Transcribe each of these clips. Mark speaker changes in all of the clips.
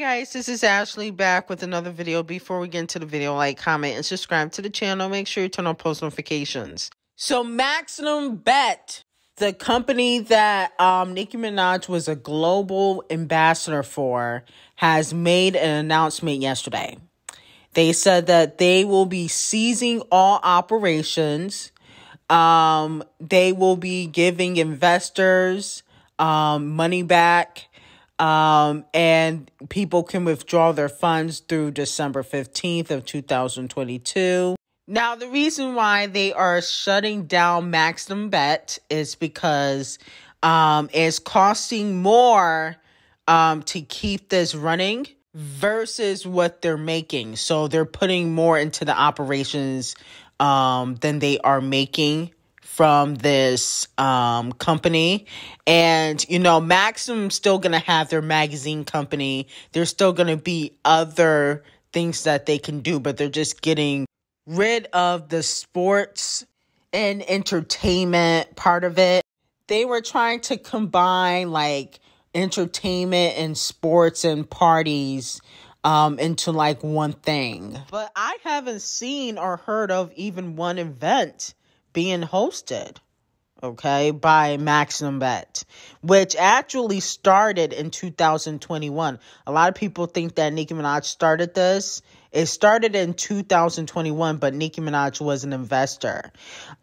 Speaker 1: guys, this is Ashley back with another video. Before we get into the video, like, comment, and subscribe to the channel. Make sure you turn on post notifications. So MAXIMB, the company that Nicki Minaj was a global ambassador for, has made an announcement yesterday. They said that they will be ceasing all operations. They will be giving investors money back. And people can withdraw their funds through December 15th of 2022. Now, the reason why they are shutting down MAXIMB is because it's costing more to keep this running versus what they're making. So they're putting more into the operations than they are making from this company. And, you know, MAXIMB's still going to have their magazine company. There's still going to be other things that they can do, but they're just getting rid of the sports and entertainment part of it. They were trying to combine like entertainment and sports and parties into like one thing. But I haven't seen or heard of even one event being hosted, okay, by MAXIMB, which actually started in 2021. A lot of people think that Nicki Minaj started this. It started in 2021, but Nicki Minaj was an investor.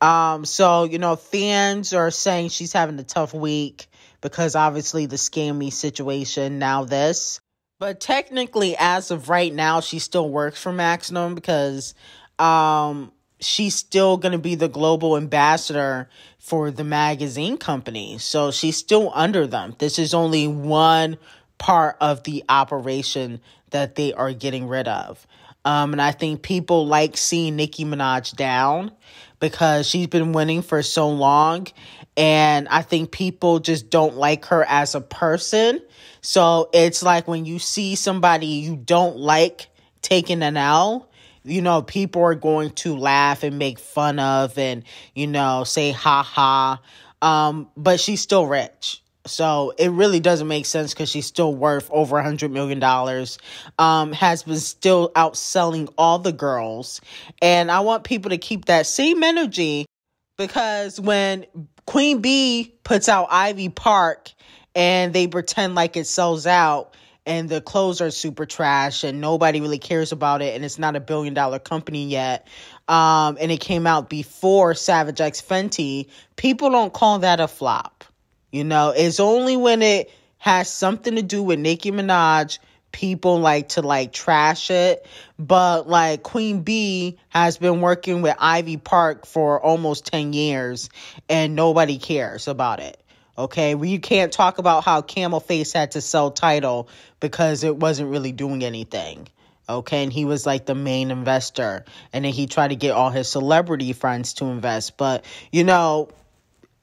Speaker 1: So, you know, fans are saying she's having a tough week because obviously the scammy situation, now this. But technically, as of right now, she still works for MAXIMB because she's still going to be the global ambassador for the magazine company. So she's still under them. This is only one part of the operation that they are getting rid of. And I think people like seeing Nicki Minaj down because she's been winning for so long. And I think people just don't like her as a person. So it's like when you see somebody you don't like taking an L, you know, people are going to laugh and make fun of and, you know, say ha ha. But she's still rich. So it really doesn't make sense because she's still worth over $100 million. Has been still outselling all the girls. And I want people to keep that same energy because when Queen Bee puts out Ivy Park and they pretend like it sells out, and the clothes are super trash and nobody really cares about it, and it's not $1 billion company yet, and it came out before Savage X Fenty, people don't call that a flop. You know, it's only when it has something to do with Nicki Minaj, people like to like trash it. But like Queen Bee has been working with Ivy Park for almost 10 years and nobody cares about it. Okay, well, you can't talk about how Camel Face had to sell Tidal because it wasn't really doing anything. Okay, and he was like the main investor. And then he tried to get all his celebrity friends to invest. But, you know,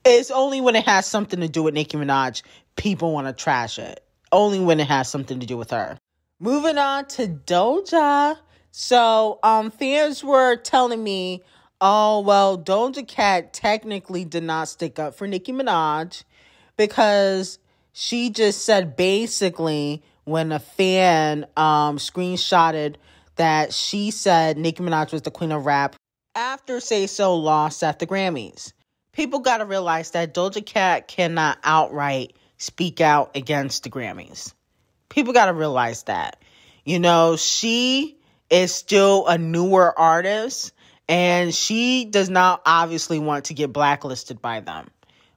Speaker 1: it's only when it has something to do with Nicki Minaj, people want to trash it. Only when it has something to do with her. Moving on to D0JA. So, fans were telling me, oh, well, Doja Cat technically did not stick up for Nicki Minaj because she just said basically when a fan screenshotted that she said Nicki Minaj was the queen of rap after Say So lost at the Grammys. People got to realize that Doja Cat cannot outright speak out against the Grammys. People got to realize that. You know, she is still a newer artist and she does not obviously want to get blacklisted by them.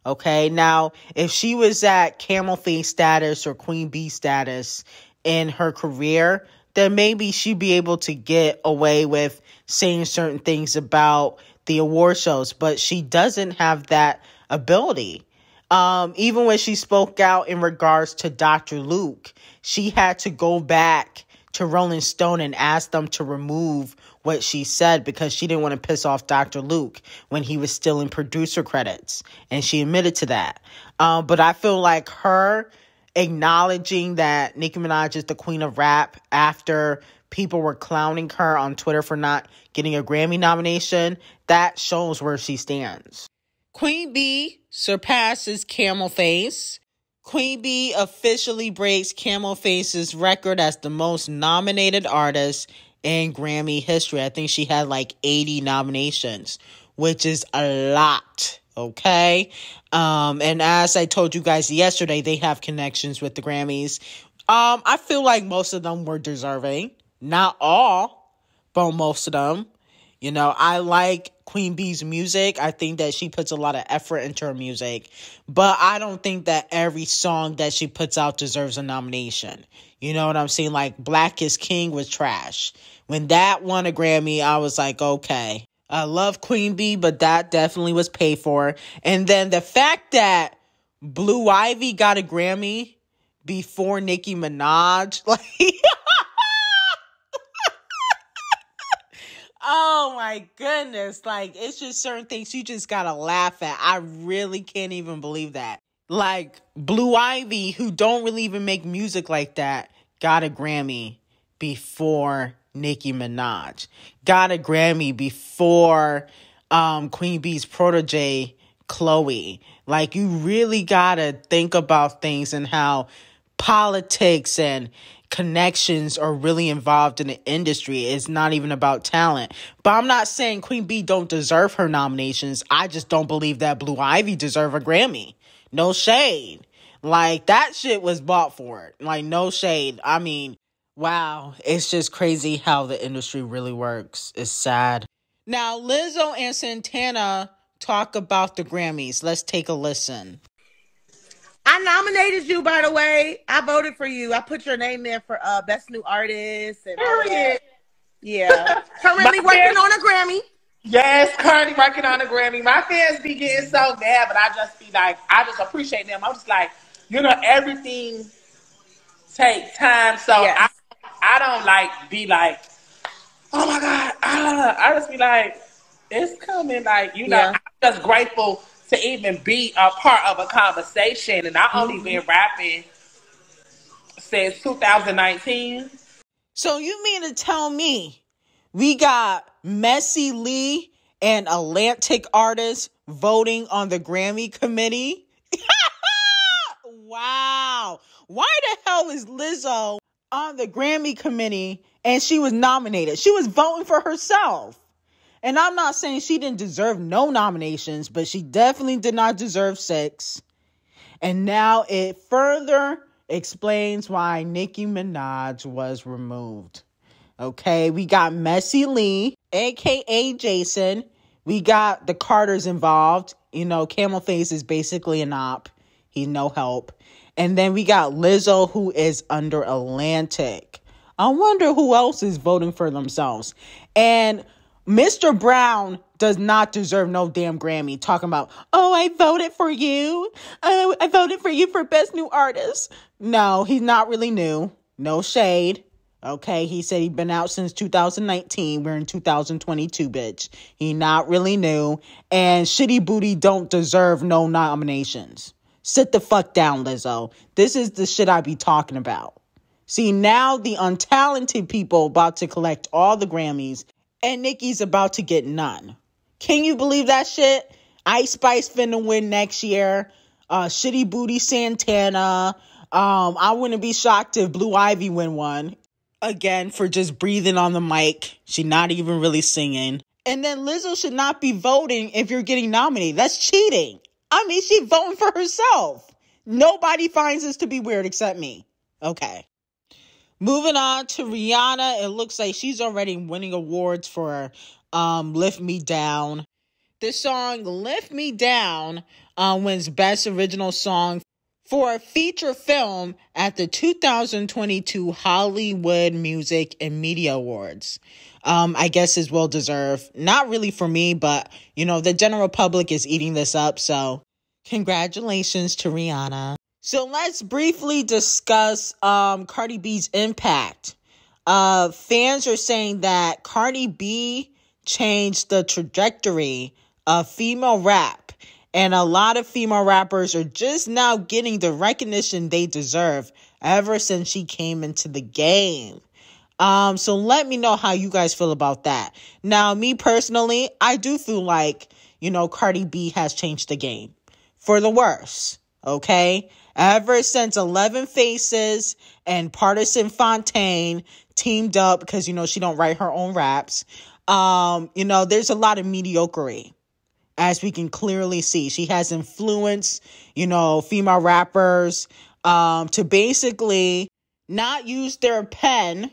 Speaker 1: Okay, now, if she was at Camel Face status or Queen Bee status in her career, then maybe she'd be able to get away with saying certain things about the award shows, but she doesn't have that ability. Even when she spoke out in regards to Dr. Luke, she had to go back to Rolling Stone and ask them to remove what she said because she didn't want to piss off Dr. Luke when he was still in producer credits. And she admitted to that. But I feel like her acknowledging that Nicki Minaj is the queen of rap after people were clowning her on Twitter for not getting a Grammy nomination, that shows where she stands. Queen Bee surpasses Camel Face. Queen Bee officially breaks Camel Face's record as the most nominated artist in Grammy history. I think she had like 80 nominations, which is a lot, okay? And as I told you guys yesterday, they have connections with the Grammys. I feel like most of them were deserving. Not all, but most of them. You know, I like Queen Bee's music. I think that she puts a lot of effort into her music. But I don't think that every song that she puts out deserves a nomination. You know what I'm saying? Like, Black is King was trash. When that won a Grammy, I was like, okay. I love Queen Bee, but that definitely was paid for. And then the fact that Blue Ivy got a Grammy before Nicki Minaj, like... Oh my goodness. Like, it's just certain things you just gotta laugh at. I really can't even believe that. Like, Blue Ivy, who don't really even make music like that, got a Grammy before Nicki Minaj. Got a Grammy before Queen Bee's protege, Chloe. Like, you really gotta think about things and how politics and connections are really involved in the industry. It's not even about talent. But I'm not saying Queen Bee don't deserve her nominations. I just don't believe that Blue Ivy deserve a Grammy. No shade. Like, that shit was bought for it. Like, no shade. I mean, wow. It's just crazy how the industry really works. It's sad. Now, LIZZO and Santana talk about the Grammys. Let's take a listen.
Speaker 2: I nominated you, by the way. I voted for you. I put your name there for Best New Artist. And yeah. Currently working on a Grammy.
Speaker 3: Yes, currently working on a Grammy. My fans be getting so mad, but I just be like, I just appreciate them. I'm just like, you know, everything takes time. So yes. I don't like be like, oh my God. I just be like, it's coming. Like, you know, I'm just grateful to even be a part of a conversation. And I only been rapping since 2019.
Speaker 1: So you mean to tell me we got Messy Lee and Atlantic artists voting on the Grammy committee? Wow. Why the hell is LIZZO on the Grammy committee and she was nominated? She was voting for herself. And I'm not saying she didn't deserve no nominations, but she definitely did not deserve 6. And now it further explains why Nicki Minaj was removed. Okay, we got Messy Lee, a.k.a. Jason. We got the Carters involved. You know, Camel Face is basically an op. He's no help. And then we got LIZZO, who is under Atlantic. I wonder who else is voting for themselves. And Mr. Brown does not deserve no damn Grammy. Talking about, oh, I voted for you. Oh, I voted for you for Best New Artist. No, he's not really new. No shade. Okay, he said he'd been out since 2019. We're in 2022, bitch. He not really new. And Shitty Booty don't deserve no nominations. Sit the fuck down, LIZZO. This is the shit I be talking about. See, now the untalented people about to collect all the Grammys. And Nicki's about to get none. Can you believe that shit? Ice Spice finna win next year. Shitty Booty Santana. I wouldn't be shocked if Blue Ivy win one. Again, for just breathing on the mic. She not even really singing. And then LIZZO should not be voting if you're getting nominated. That's cheating. I mean, she's voting for herself. Nobody finds this to be weird except me. Okay. Moving on to Rihanna, it looks like she's already winning awards for Lift Me Down. The song Lift Me Down wins Best Original Song for a feature film at the 2022 Hollywood Music and Media Awards. I guess is well deserved. Not really for me, but, you know, the general public is eating this up, so congratulations to Rihanna. So let's briefly discuss Cardi B's impact. Fans are saying that Cardi B changed the trajectory of female rap. And a lot of female rappers are just now getting the recognition they deserve ever since she came into the game. So let me know how you guys feel about that. Now, me personally, I do feel like, you know, Cardi B has changed the game for the worse. Okay. Ever since 11 Faces and Partisan Fontaine teamed up, because, you know, she don't write her own raps, you know, there's a lot of mediocrity, as we can clearly see. She has influenced, you know, female rappers to basically not use their pen,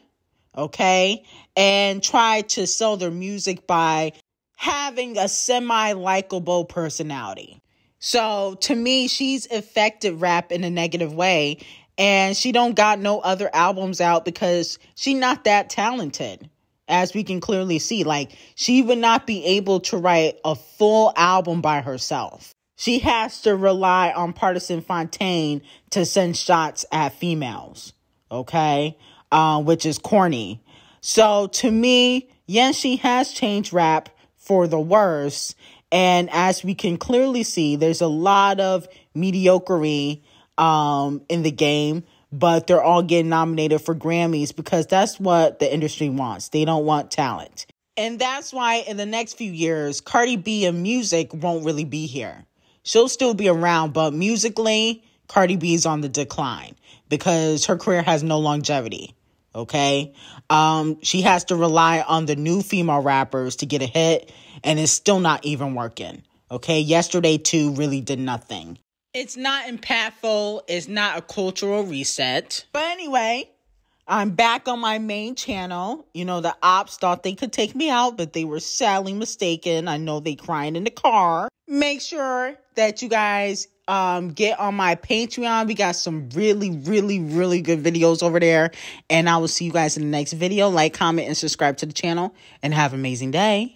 Speaker 1: okay, and try to sell their music by having a semi-likable personality. So to me, she's affected rap in a negative way, and she don't got no other albums out because she not that talented, as we can clearly see. Like, she would not be able to write a full album by herself. She has to rely on Partisan Fontaine to send shots at females, okay, which is corny. So to me, yes, she has changed rap for the worse. And as we can clearly see, there's a lot of mediocrity in the game, but they're all getting nominated for Grammys because that's what the industry wants. They don't want talent. And that's why in the next few years, Cardi B and music won't really be here. She'll still be around, but musically, Cardi B is on the decline because her career has no longevity. Okay? She has to rely on the new female rappers to get a hit, and it's still not even working. Okay? Yesterday 2 really did nothing. It's not impactful. It's not a cultural reset. But anyway, I'm back on my main channel. You know, the ops thought they could take me out, but they were sadly mistaken. I know they crying in the car. Make sure that you guys get on my Patreon. We got some really, really, really good videos over there. And I will see you guys in the next video. Like, comment, and subscribe to the channel. And have an amazing day.